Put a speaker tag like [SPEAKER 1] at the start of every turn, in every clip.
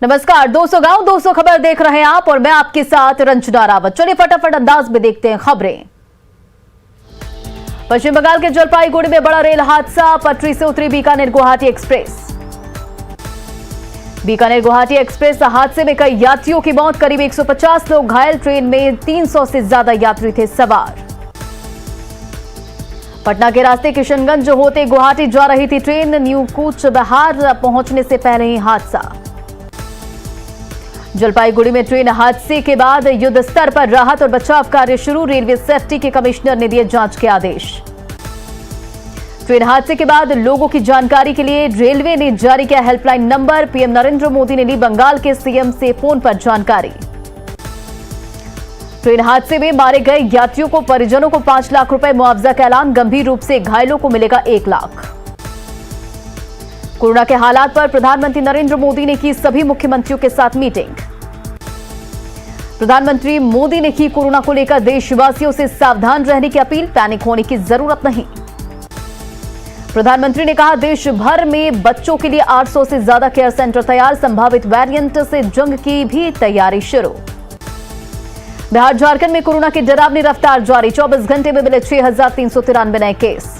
[SPEAKER 1] नमस्कार दोस्तों, गांव 200 खबर देख रहे हैं आप और मैं आपके साथ रंजना रावत। चलिए फटाफट अंदाज में देखते हैं खबरें। पश्चिम बंगाल के जलपाईगुड़ी में बड़ा रेल हादसा, पटरी से उतरी बीकानेर गुवाहाटी एक्सप्रेस। बीकानेर गुवाहाटी एक्सप्रेस हादसे में कई यात्रियों की मौत, करीब 150 लोग घायल। ट्रेन में 300 से ज्यादा यात्री थे सवार। पटना के रास्ते किशनगंज होते गुवाहाटी जा रही थी ट्रेन, न्यू कूच बिहार पहुंचने से पहले ही हादसा। जलपाईगुड़ी में ट्रेन हादसे के बाद युद्ध स्तर पर राहत और बचाव कार्य शुरू, रेलवे सेफ्टी के कमिश्नर ने दिए जांच के आदेश। ट्रेन हादसे के बाद लोगों की जानकारी के लिए रेलवे ने जारी किया helpline number, PM Narendra Modi ने ली बंगाल के सीएम से फोन पर जानकारी। ट्रेन हादसे में मारे गए यात्रियों को परिजनों को 5 लाख रुपए मुआवजा का ऐलान, गंभीर रूप से घायलों को मिलेगा 1 लाख। कोरोना के हालात पर प्रधानमंत्री नरेंद्र मोदी ने की सभी मुख्यमंत्रियों के साथ मीटिंग। प्रधानमंत्री मोदी ने की कोरोना को लेकर देशवासियों से सावधान रहने की अपील, पैनिक होने की जरूरत नहीं। प्रधानमंत्री ने कहा देश भर में बच्चों के लिए 800 से ज्यादा केयर सेंटर तैयार, संभावित वेरिएंट से जंग की भी तैयारी शुरू। बिहार झारखंड में कोरोना की डरावनी रफ्तार जारी, 24 घंटे में मिले 6,393 नए केस।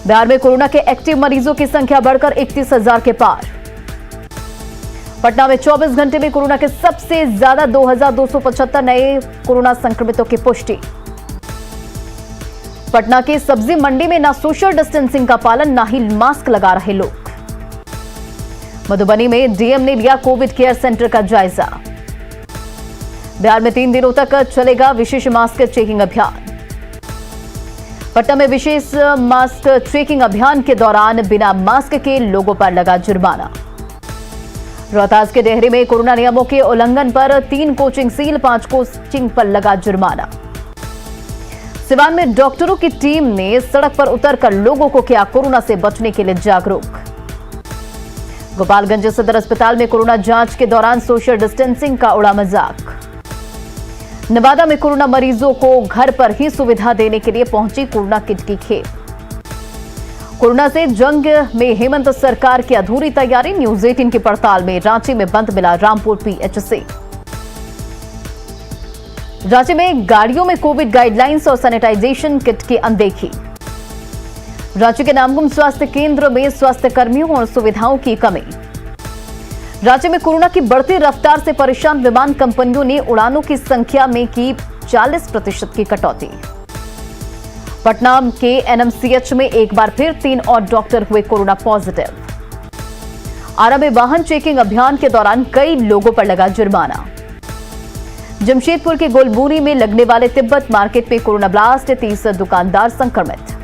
[SPEAKER 1] बिहार में कोरोना के एक्टिव मरीजों की संख्या बढ़कर 31,000 के पार। पटना में 24 घंटे में कोरोना के सबसे ज्यादा 2,275 नए कोरोना संक्रमितों की पुष्टि। पटना की सब्जी मंडी में ना सोशल डिस्टेंसिंग का पालन, ना ही मास्क लगा रहे लोग। मधुबनी में डीएम ने लिया कोविड केयर सेंटर का जायजा। बिहार में 3 दिनों तक चलेगा विशेष मास्क चेकिंग अभियान। पटना में विशेष मास्क चेकिंग अभियान के दौरान बिना मास्क के लोगों पर लगा जुर्माना। रोहतास के डेहरी में कोरोना नियमों के उल्लंघन पर 3 कोचिंग सील, 5 कोचिंग पर लगा जुर्माना। सिवान में डॉक्टरों की टीम ने सड़क पर उतरकर लोगों को किया कोरोना से बचने के लिए जागरूक। गोपालगंज सदर अस्पताल में कोरोना जांच के दौरान सोशल डिस्टेंसिंग का उड़ा मजाक। नवादा में कोरोना मरीजों को घर पर ही सुविधा देने के लिए पहुंची कोरोना किट की खेप। कोरोना से जंग में हेमंत सरकार की अधूरी तैयारी, न्यूज 18 की पड़ताल में रांची में बंद मिला रामपुर पीएचसी। रांची में गाड़ियों में कोविड गाइडलाइंस और सैनिटाइजेशन किट की अनदेखी। रांची के नामकुम स्वास्थ्य केंद्र में स्वास्थ्य कर्मियों और सुविधाओं की कमी। राज्य में कोरोना की बढ़ती रफ्तार से परेशान विमान कंपनियों ने उड़ानों की संख्या में की 40% की कटौती। पटना के एनएमसीएच में एक बार फिर 3 और डॉक्टर हुए कोरोना पॉजिटिव। आरा में वाहन चेकिंग अभियान के दौरान कई लोगों पर लगा जुर्माना। जमशेदपुर के गोलबूरी में लगने वाले तिब्बत मार्केट में कोरोना ब्लास्ट, 30 दुकानदार संक्रमित।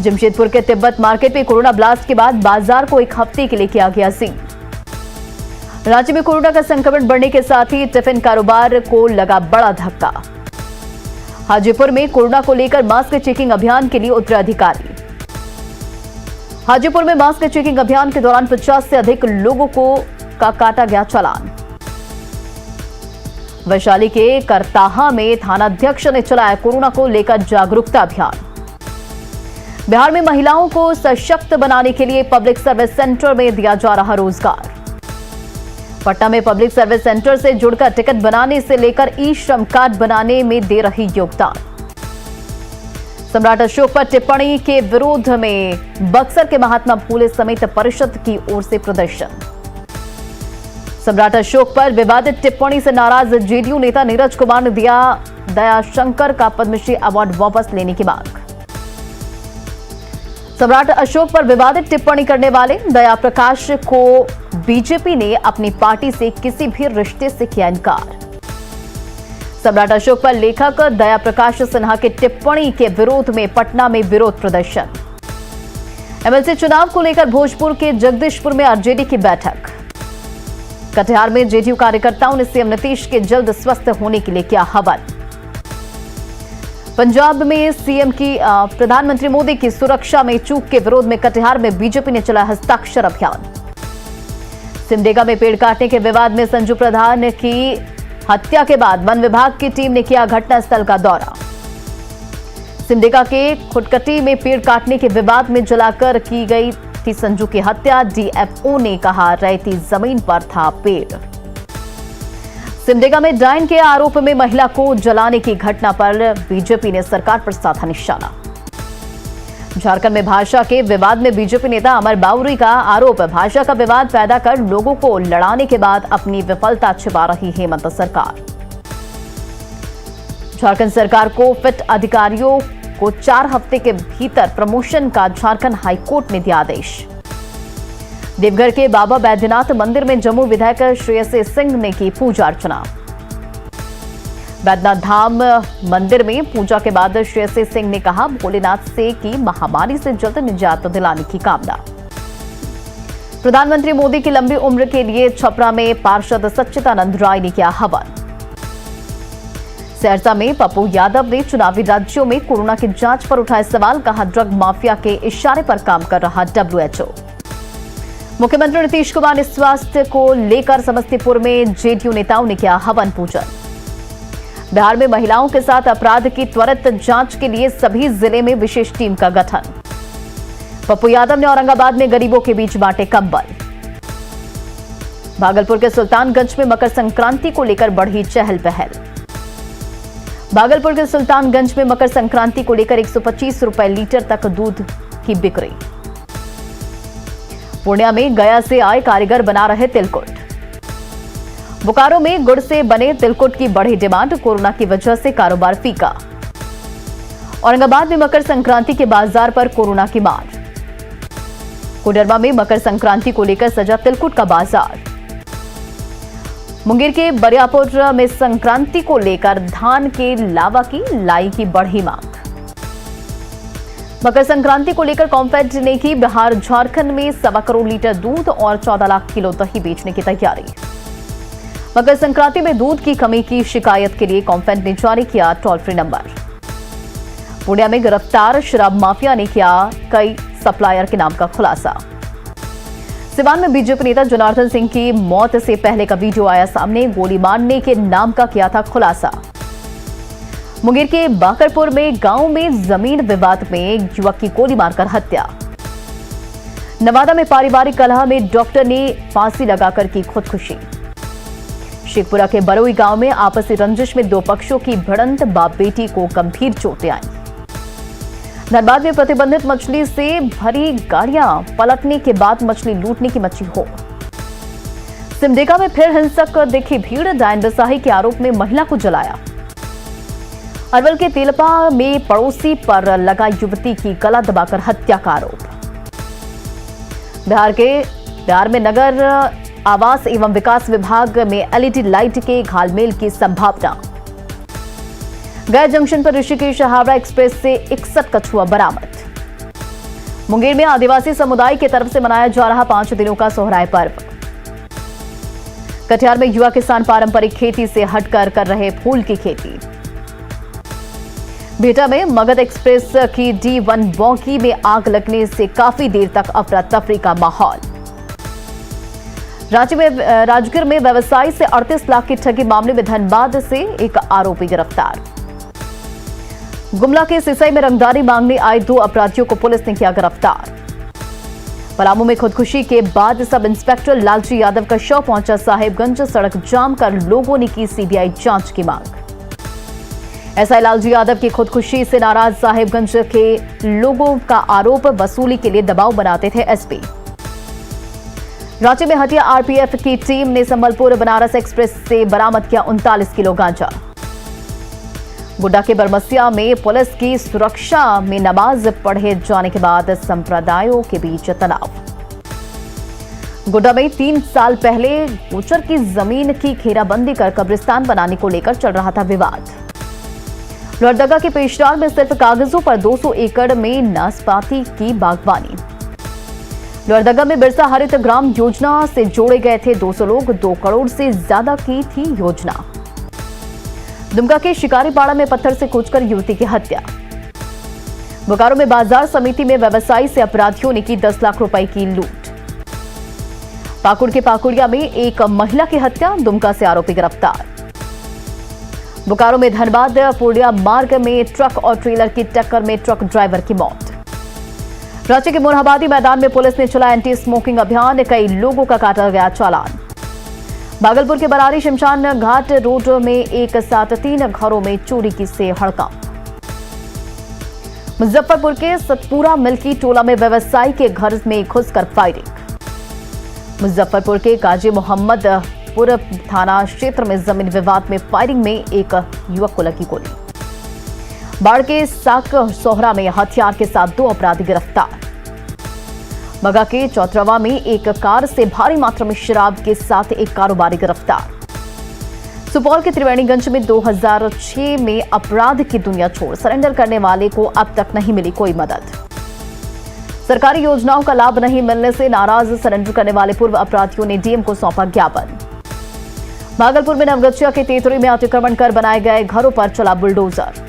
[SPEAKER 1] जमशेदपुर के तिब्बत मार्केट में कोरोना ब्लास्ट के बाद बाजार को 1 हफ्ते के लिए किया गया सील। राज्य में कोरोना का संक्रमण बढ़ने के साथ ही टिफिन कारोबार को लगा बड़ा धक्का। हाजीपुर में कोरोना को लेकर मास्क चेकिंग अभियान के लिए उतरे अधिकारी। हाजीपुर में मास्क चेकिंग अभियान के दौरान 50 से अधिक लोगों का काटा गया चालान। वैशाली के करताहा में थानाध्यक्ष ने चलाया कोरोना को लेकर जागरूकता अभियान। बिहार में महिलाओं को सशक्त बनाने के लिए पब्लिक सर्विस सेंटर में दिया जा रहा रोजगार। पटना में पब्लिक सर्विस सेंटर से जुड़कर टिकट बनाने से लेकर ई श्रम कार्ड बनाने में दे रही योगदान। सम्राट अशोक पर टिप्पणी के विरोध में बक्सर के महात्मा फूले समेत परिषद की ओर से प्रदर्शन। सम्राट अशोक पर विवादित टिप्पणी से नाराज जेडीयू नेता नीरज कुमार ने दिया दयाशंकर का पद्मश्री अवार्ड वापस लेने की मांग। सम्राट अशोक पर विवादित टिप्पणी करने वाले दया प्रकाश को बीजेपी ने अपनी पार्टी से किसी भी रिश्ते से किया इनकार। सम्राट अशोक पर लेखक दया प्रकाश सिन्हा की टिप्पणी के विरोध में पटना में विरोध प्रदर्शन। एमएलसी चुनाव को लेकर भोजपुर के जगदीशपुर में आरजेडी की बैठक। कटिहार में जेडीयू कार्यकर्ताओं ने सीएम नीतीश के जल्द स्वस्थ होने के लिए किया आह्वान। पंजाब में सीएम की प्रधानमंत्री मोदी की सुरक्षा में चूक के विरोध में कटिहार में बीजेपी ने चलाया हस्ताक्षर अभियान। सिमडेगा में पेड़ काटने के विवाद में संजू प्रधान की हत्या के बाद वन विभाग की टीम ने किया घटनास्थल का दौरा। सिमडेगा के खुटकटी में पेड़ काटने के विवाद में जलाकर की गई की संजू की हत्या, डीएफओ ने कहा रहती जमीन पर था पेड़। सिमडेगा में डायन के आरोप में महिला को जलाने की घटना पर बीजेपी ने सरकार पर साधा निशाना। झारखंड में भाषा के विवाद में बीजेपी नेता अमर बाउरी का आरोप, भाषा का विवाद पैदा कर लोगों को लड़ाने के बाद अपनी विफलता छिपा रही हेमंत सरकार। झारखंड सरकार को फिट अधिकारियों को 4 हफ्ते के भीतर प्रमोशन का झारखंड हाईकोर्ट ने दिया आदेश। देवघर के बाबा बैद्यनाथ मंदिर में जम्मू विधायक श्रेयसी सिंह ने की पूजा अर्चना। बैद्यनाथ धाम मंदिर में पूजा के बाद श्रेयसी सिंह ने कहा भोलेनाथ से की महामारी से जल्द निजात दिलाने की कामना। प्रधानमंत्री मोदी की लंबी उम्र के लिए छपरा में पार्षद सच्चिदानंद राय ने किया हवन। सहरसा में पप्पू यादव ने चुनावी राज्यों में कोरोना की जांच पर उठाए सवाल, कहा ड्रग माफिया के इशारे पर काम कर रहा WHO। मुख्यमंत्री नीतीश कुमार ने स्वास्थ्य को लेकर समस्तीपुर में जेडीयू नेताओं ने किया हवन पूजन। बिहार में महिलाओं के साथ अपराध की त्वरित जांच के लिए सभी जिले में विशेष टीम का गठन। पप्पू यादव ने औरंगाबाद में गरीबों के बीच बांटे कंबल। भागलपुर के सुल्तानगंज में मकर संक्रांति को लेकर बढ़ी चहल पहल। भागलपुर के सुल्तानगंज में मकर संक्रांति को लेकर 125 रुपए लीटर तक दूध की बिक्री। पूर्णिया में गया से आए कारीगर बना रहे तिलकुट। बोकारो में गुड़ से बने तिलकुट की बढ़ी डिमांड, कोरोना की वजह से कारोबार फीका। औरंगाबाद में मकर संक्रांति के बाजार पर कोरोना की मार। कोडरमा में मकर संक्रांति को लेकर सजा तिलकुट का बाजार। मुंगेर के बरियापुर में संक्रांति को लेकर धान के लावा की लाई की बढ़ी मांग। मकर संक्रांति को लेकर कॉम्फेड ने की बिहार झारखंड में 1.25 करोड़ लीटर दूध और 14 लाख किलो दही बेचने की तैयारी। मकर संक्रांति में दूध की कमी की शिकायत के लिए कॉम्फेड ने जारी किया टोल फ्री नंबर। पूर्णिया में गिरफ्तार शराब माफिया ने किया कई सप्लायर के नाम का खुलासा। सिवान में बीजेपी नेता जनार्दन सिंह की मौत से पहले का वीडियो आया सामने, गोली मारने के नाम का किया था खुलासा। मुंगेर के बाकरपुर में गांव में जमीन विवाद में युवक की गोली मारकर हत्या। नवादा में पारिवारिक कलह में डॉक्टर ने फांसी लगाकर की खुदकुशी। शेखपुरा के बरोई गांव में आपसी रंजिश में 2 पक्षों की भिड़ंत, बाप बेटी को गंभीर चोटें आई। धनबाद में प्रतिबंधित मछली से भरी गाड़ियां पलटने के बाद मछली लूटने की मची हो। सिमडेगा में फिर हिंसक दिखी भीड़, डायन बसाही के आरोप में महिला को जलाया। अरवल के तेलपा में पड़ोसी पर लगा युवती की गला दबाकर हत्या का आरोप। बिहार में नगर आवास एवं विकास विभाग में एलईडी लाइट के घालमेल की संभावना। गया जंक्शन पर ऋषिकेश हावड़ा एक्सप्रेस से 61 कछुआ बरामद। मुंगेर में आदिवासी समुदाय की तरफ से मनाया जा रहा 5 दिनों का सोहराय पर्व। कटिहार में युवा किसान पारंपरिक खेती से हटकर कर रहे फूल की खेती। बिहटा में मगध एक्सप्रेस की D1 बोगी में आग लगने से काफी देर तक अफरा तफरी का माहौल। राजगीर में व्यवसायी से 38 लाख की ठगी मामले में धनबाद से एक आरोपी गिरफ्तार। गुमला के सिसई में रंगदारी मांगने आए 2 अपराधियों को पुलिस ने किया गिरफ्तार। पलामू में खुदकुशी के बाद सब इंस्पेक्टर लालजी यादव का शव पहुंचा साहिबगंज, सड़क जाम कर लोगों ने की सीबीआई जांच की मांग। एसआई लालजी यादव की खुदकुशी से नाराज साहिबगंज के लोगों का आरोप, वसूली के लिए दबाव बनाते थे एसपी। रांची में हटिया आरपीएफ की टीम ने संबलपुर बनारस एक्सप्रेस से बरामद किया 39 किलो गांजा। गोड्डा के बरमसिया में पुलिस की सुरक्षा में नमाज पढ़े जाने के बाद संप्रदायों के बीच तनाव। गोड्डा में 3 साल पहले गुजर की जमीन की घेराबंदी कर कब्रिस्तान बनाने को लेकर चल रहा था विवाद। लोहरदगा के पेशरार में सिर्फ कागजों पर 200 एकड़ में नाशपाती की बागवानी। लोहरदगा में बिरसा हरित ग्राम योजना से जोड़े गए थे 200 लोग, 2 करोड़ से ज्यादा की थी योजना। दुमका के शिकारीपाड़ा में पत्थर से कूचकर युवती की हत्या। बोकारो में बाजार समिति में व्यवसायी से अपराधियों ने की 10 लाख रुपए की लूट। पाकुड़ के पाकुड़िया में एक महिला की हत्या, दुमका से आरोपी गिरफ्तार। बोकारो में धनबाद पूर्णिया मार्ग में ट्रक और ट्रेलर की टक्कर में ट्रक ड्राइवर की मौत। रांची के मोरहाबादी मैदान में पुलिस ने चलाया एंटी स्मोकिंग अभियान, कई लोगों का काटा गया चालान। भागलपुर के बरारी शमशान घाट रोड में एक साथ 3 घरों में चोरी की से हड़कंप। मुजफ्फरपुर के सतपुरा मिल्की टोला में व्यवसायी के घर में घुसकर फायरिंग। मुजफ्फरपुर के काजी मोहम्मदपुर थाना क्षेत्र में जमीन विवाद में फायरिंग में एक युवक को लगी गोली। बाढ़ के साक सोहरा में हथियार के साथ 2 अपराधी गिरफ्तार। मगा के चौतरवा में एक कार से भारी मात्रा में शराब के साथ एक कारोबारी गिरफ्तार। सुपौल के त्रिवेणीगंज में 2006 में अपराध की दुनिया छोड़ सरेंडर करने वाले को अब तक नहीं मिली कोई मदद। सरकारी योजनाओं का लाभ नहीं मिलने से नाराज सरेंडर करने वाले पूर्व अपराधियों ने डीएम को सौंपा ज्ञापन। भागलपुर में नवगछिया के तेतुरी में अतिक्रमण कर बनाए गए घरों पर चला बुलडोजर।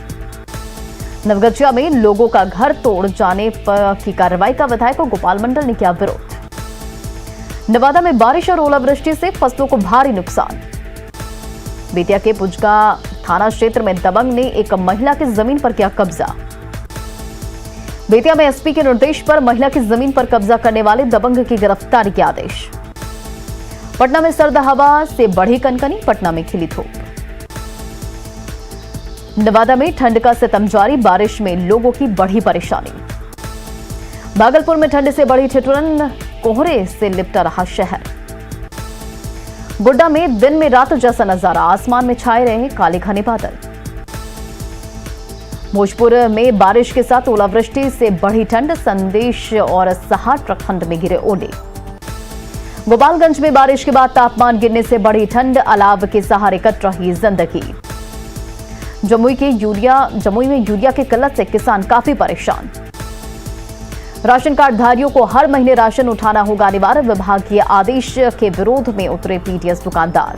[SPEAKER 1] नवगछिया में लोगों का घर तोड़ जाने की कार्रवाई का विधायक गोपाल मंडल ने किया विरोध। नवादा में बारिश और ओलावृष्टि से फसलों को भारी नुकसान। बेतिया के पुजगा थाना क्षेत्र में दबंग ने एक महिला की जमीन पर किया कब्जा। बेतिया में एसपी के निर्देश पर महिला की जमीन पर कब्जा करने वाले दबंग की गिरफ्तारी के आदेश। पटना में सर्द हवा से बढ़ी कनकनी, पटना में खिली धूप। नवादा में ठंड का सितम जारी, बारिश में लोगों की बढ़ी परेशानी। भागलपुर में ठंड से बढ़ी ठिठुरन, कोहरे से लिपटा रहा शहर। गोड्डा में दिन में रात जैसा नजारा, आसमान में छाए रहे काले घने बादल। भोजपुर में बारिश के साथ ओलावृष्टि से बढ़ी ठंड, संदेश और सहार प्रखंड में गिरे ओले। गोपालगंज में बारिश के बाद तापमान गिरने से बढ़ी ठंड, अलाव के सहारे कट रही जिंदगी। जमुई में यूरिया की किल्लत से किसान काफी परेशान। राशन कार्ड धारियों को हर महीने राशन उठाना होगा अनिवार्य, विभागीय आदेश के विरोध में उतरे पीडीएस दुकानदार।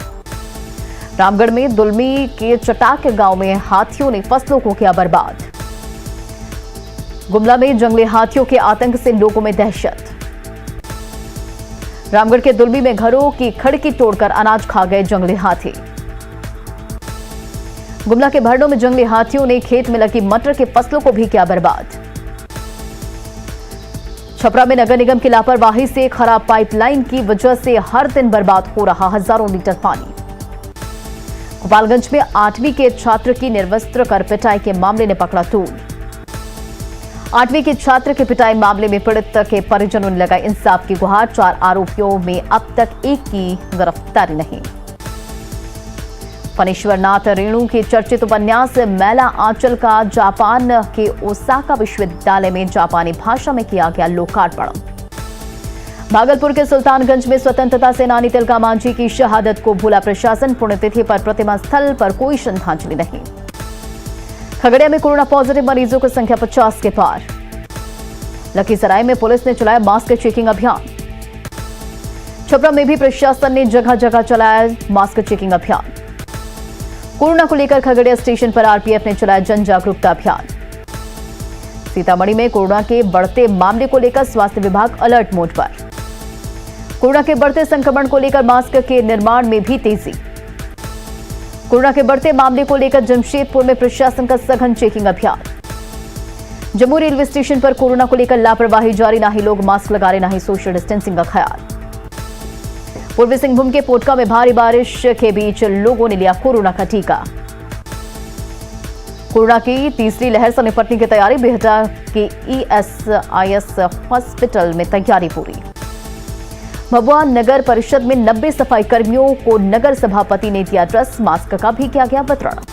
[SPEAKER 1] रामगढ़ में दुलमी के चटाक गांव में हाथियों ने फसलों को किया बर्बाद। गुमला में जंगली हाथियों के आतंक से लोगों में दहशत। रामगढ़ के दुलमी में घरों की खिड़की तोड़कर अनाज खा गए जंगली हाथी। गुमला के भरडों में जंगली हाथियों ने खेत में लगी मटर के फसलों को भी किया बर्बाद। छपरा में नगर निगम की लापरवाही से खराब पाइपलाइन की वजह से हर दिन बर्बाद हो रहा हजारों लीटर पानी। गोपालगंज में 8वीं के छात्र की निर्वस्त्र कर पिटाई के मामले ने पकड़ा तूल। 8वीं के छात्र की पिटाई मामले में पीड़ित के परिजनों ने लगाई इंसाफ की गुहार। 4 आरोपियों में अब तक एक की गिरफ्तारी नहीं। फणीश्वरनाथ रेणु के चर्चित उपन्यास मैला आंचल का जापान के ओसाका विश्वविद्यालय में जापानी भाषा में किया गया लोकार्पण। भागलपुर के सुल्तानगंज में स्वतंत्रता सेनानी तिलका मांझी की शहादत को भूला प्रशासन, पुण्यतिथि पर प्रतिमा स्थल पर कोई श्रद्धांजलि नहीं। खगड़िया में कोरोना पॉजिटिव मरीजों की संख्या 50 के पार। लखीसराय में पुलिस ने चलाया मास्क चेकिंग अभियान। छपरा में भी प्रशासन ने जगह जगह चलाया मास्क चेकिंग अभियान। कोरोना को लेकर खगड़िया स्टेशन पर आरपीएफ ने चलाया जन जागरूकता अभियान। सीतामढ़ी में कोरोना के बढ़ते मामले को लेकर स्वास्थ्य विभाग अलर्ट मोड पर। कोरोना के बढ़ते संक्रमण को लेकर मास्क के निर्माण में भी तेजी। कोरोना के बढ़ते मामले को लेकर जमशेदपुर में प्रशासन का सघन चेकिंग अभियान। जम्मू रेलवे स्टेशन पर कोरोना को लेकर लापरवाही जारी, ना ही लोग मास्क लगा रहे, ना ही सोशल डिस्टेंसिंग का ख्याल। पूर्वी सिंहभूम के पोटका में भारी बारिश के बीच लोगों ने लिया कोरोना का टीका। कोरोना की तीसरी लहर से निपटने की तैयारी, बेहटा के ईएसआईएस हॉस्पिटल में तैयारी पूरी। भभुआ नगर परिषद में 90 सफाई कर्मियों को नगर सभापति ने दिया ड्रेस, मास्क का भी किया गया वितरण।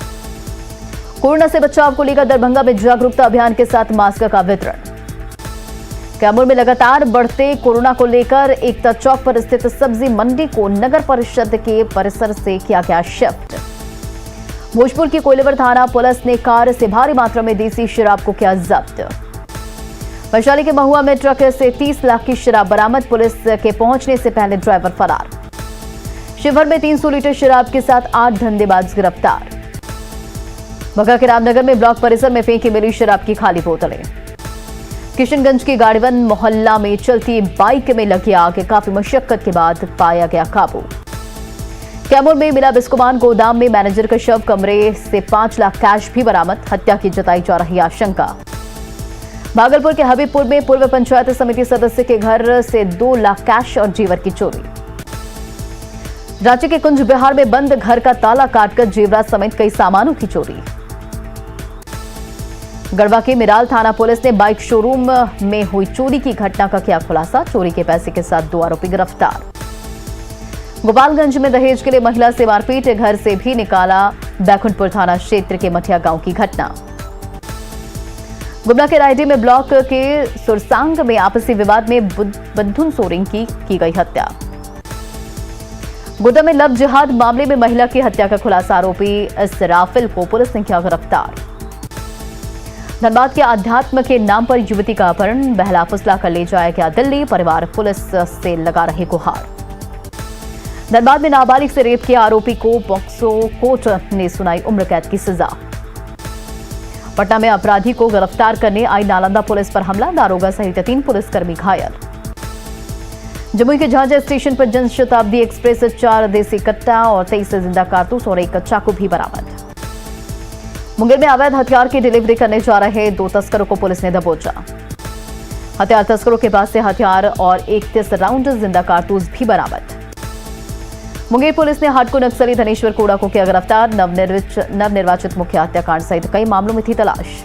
[SPEAKER 1] कोरोना से बचाव को लेकर दरभंगा में जागरूकता अभियान के साथ मास्क का वितरण। कैमूर में लगातार बढ़ते कोरोना को लेकर एकता चौक पर स्थित सब्जी मंडी को नगर परिषद के परिसर से किया गया शिफ्ट। भोजपुर की कोइलवर थाना पुलिस ने कार से भारी मात्रा में देसी शराब को किया जब्त। वैशाली के महुआ में ट्रक से 30 लाख की शराब बरामद, पुलिस के पहुंचने से पहले ड्राइवर फरार। शिवहर में 300 लीटर शराब के साथ 8 धंधेबाज गिरफ्तार। बगा के रामनगर में ब्लॉक परिसर में फेंकी मिली शराब की खाली बोतलें। किशनगंज की गाड़ीवन मोहल्ला में चलती बाइक में लगी आग, काफी मशक्कत के बाद पाया गया काबू। कैमूर में मिला बिस्कुमान गोदाम में मैनेजर का शव, कमरे से 5 लाख कैश भी बरामद, हत्या की जताई जा रही आशंका। भागलपुर के हबीबपुर में पूर्व पंचायत समिति सदस्य के घर से 2 लाख कैश और जेवर की चोरी। रांची के कुंज बिहार में बंद घर का ताला काटकर जेवरात समेत कई सामानों की चोरी। गढ़वा के मिराल थाना पुलिस ने बाइक शोरूम में हुई चोरी की घटना का किया खुलासा। चोरी के पैसे के साथ 2 आरोपी गिरफ्तार। गोपालगंज में दहेज के लिए महिला से मारपीट, घर से भी निकाला। बैकुंठपुर थाना क्षेत्र के मठिया गांव की घटना। गुमला के रायडी में ब्लॉक के सुरसांग में आपसी विवाद में बंधुन सोरेंग की गई हत्या। गोड्डा में लव जिहाद मामले में महिला की हत्या का खुलासा। आरोपी इसराफिल को पुलिस ने किया गिरफ्तार। धनबाद के अध्यात्म के नाम पर युवती का अपहरण, बहला फुसला कर ले जाया गया दिल्ली। परिवार पुलिस से लगा रहे गुहार। धनबाद में नाबालिग से रेप किया आरोपी को पॉक्सो कोर्ट ने सुनाई उम्र कैद की सजा। पटना में अपराधी को गिरफ्तार करने आई नालंदा पुलिस पर हमला, दारोगा सहित 3 पुलिसकर्मी घायल। जमुई के झांझा स्टेशन पर जनशताब्दी एक्सप्रेस से 4 देसी कट्टा और 23 जिंदा कारतूस और 1 चाकू भी बरामद। मुंगेर में अवैध हथियार की डिलीवरी करने जा रहे 2 तस्करों को पुलिस ने दबोचा। हथियार तस्करों के पास से हथियार और 31 राउंड जिंदा कारतूस भी बरामद। मुंगेर पुलिस ने हार्डकोर नक्सली धनेश्वर कोड़ा को किया गिरफ्तार। नवनिर्वाचित मुख्य हत्याकांड सहित कई मामलों में थी तलाश।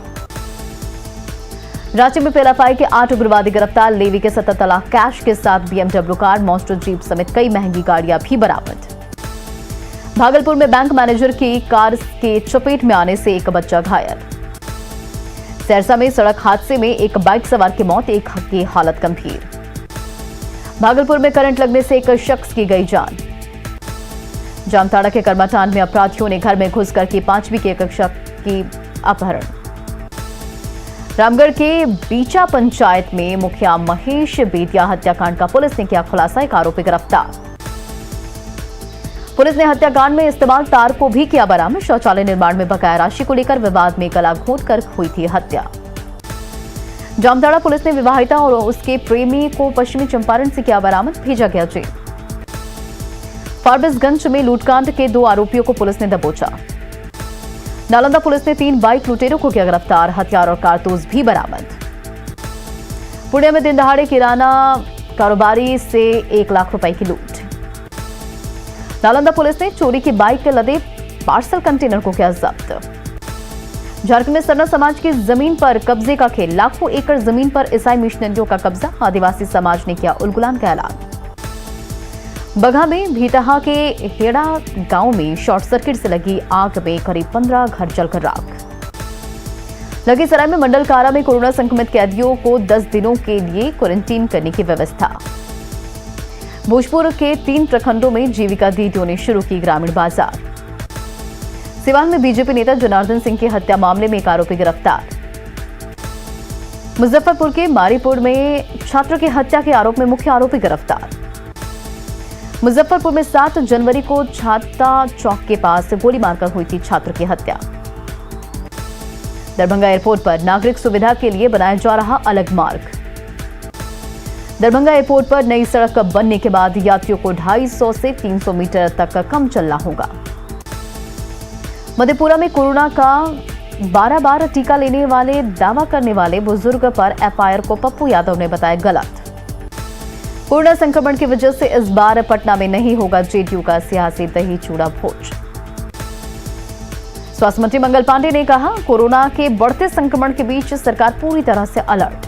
[SPEAKER 1] रांची में पीएलएफआई के 8 उग्रवादी गिरफ्तार। लेवी के 17 लाख कैश के साथ BMW कार, मॉन्स्टर जीप समेत कई महंगी गाड़ियां भी बरामद। भागलपुर में बैंक मैनेजर की कार के चपेट में आने से 1 बच्चा घायल। सहरसा में सड़क हादसे में 1 बाइक सवार की मौत, 1 की हालत गंभीर। भागलपुर में करंट लगने से 1 शख्स की गई जान। जामताड़ा के कर्माटांड में अपराधियों ने घर में घुसकर की 5वीं की कक्षा की अपहरण। रामगढ़ के बीचा पंचायत में मुखिया महेश बेदिया हत्याकांड का पुलिस ने किया खुलासा। 1 आरोपी गिरफ्तार। पुलिस ने हत्याकांड में इस्तेमाल तार को भी किया बरामद। शौचालय निर्माण में बकाया राशि को लेकर विवाद में गला घोंटकर हुई थी हत्या। जामताड़ा पुलिस ने विवाहिता और उसके प्रेमी को पश्चिमी चंपारण से किया बरामद, भेजा गया जेल। फारबिसगंज में लूटकांड के 2 आरोपियों को पुलिस ने दबोचा। नालंदा पुलिस ने 3 बाइक लुटेरों को किया गिरफ्तार, हथियार और कारतूस भी बरामद। पुणे में दिन दहाड़े किराना कारोबारी से 1 लाख रुपए की लूट। नालंदा पुलिस ने चोरी की बाइक के लदे पार्सल कंटेनर को किया जब्त। झारखंड में सरना समाज की जमीन पर कब्जे का खेल, लाखों एकड़ जमीन पर ईसाई मिशनरियों का कब्जा। आदिवासी समाज ने किया उलगुलान का ऐलान। बगहा में भीतहा के हेड़ा गांव में शॉर्ट सर्किट से लगी आग में करीब 15 घर जलकर राख। लखीसराय में मंडल कारा में कोरोना संक्रमित कैदियों को 10 दिनों के लिए क्वारंटीन करने की व्यवस्था। भोजपुर के 3 प्रखंडों में जीविका दीदियों ने शुरू की ग्रामीण बाजार। सिवान में बीजेपी नेता जनार्दन सिंह की हत्या मामले में 1 आरोपी गिरफ्तार। मुजफ्फरपुर के मारीपुर में छात्र की हत्या के आरोप में मुख्य आरोपी गिरफ्तार। मुजफ्फरपुर में 7 जनवरी को छाता चौक के पास गोली मारकर हुई थी छात्र की हत्या। दरभंगा एयरपोर्ट पर नागरिक सुविधा के लिए बनाया जा रहा अलग मार्ग। दरभंगा एयरपोर्ट पर नई सड़क बनने के बाद यात्रियों को 250 से 300 मीटर तक कम चलना होगा। मधेपुरा में कोरोना का 12 बार टीका लेने वाले दावा करने वाले बुजुर्ग पर एफआईआर को पप्पू यादव ने बताया गलत। कोरोना संक्रमण की वजह से इस बार पटना में नहीं होगा जेडीयू का सियासी दही चूड़ा भोज। स्वास्थ्य मंत्री मंगल पांडे ने कहा, कोरोना के बढ़ते संक्रमण के बीच सरकार पूरी तरह से अलर्ट।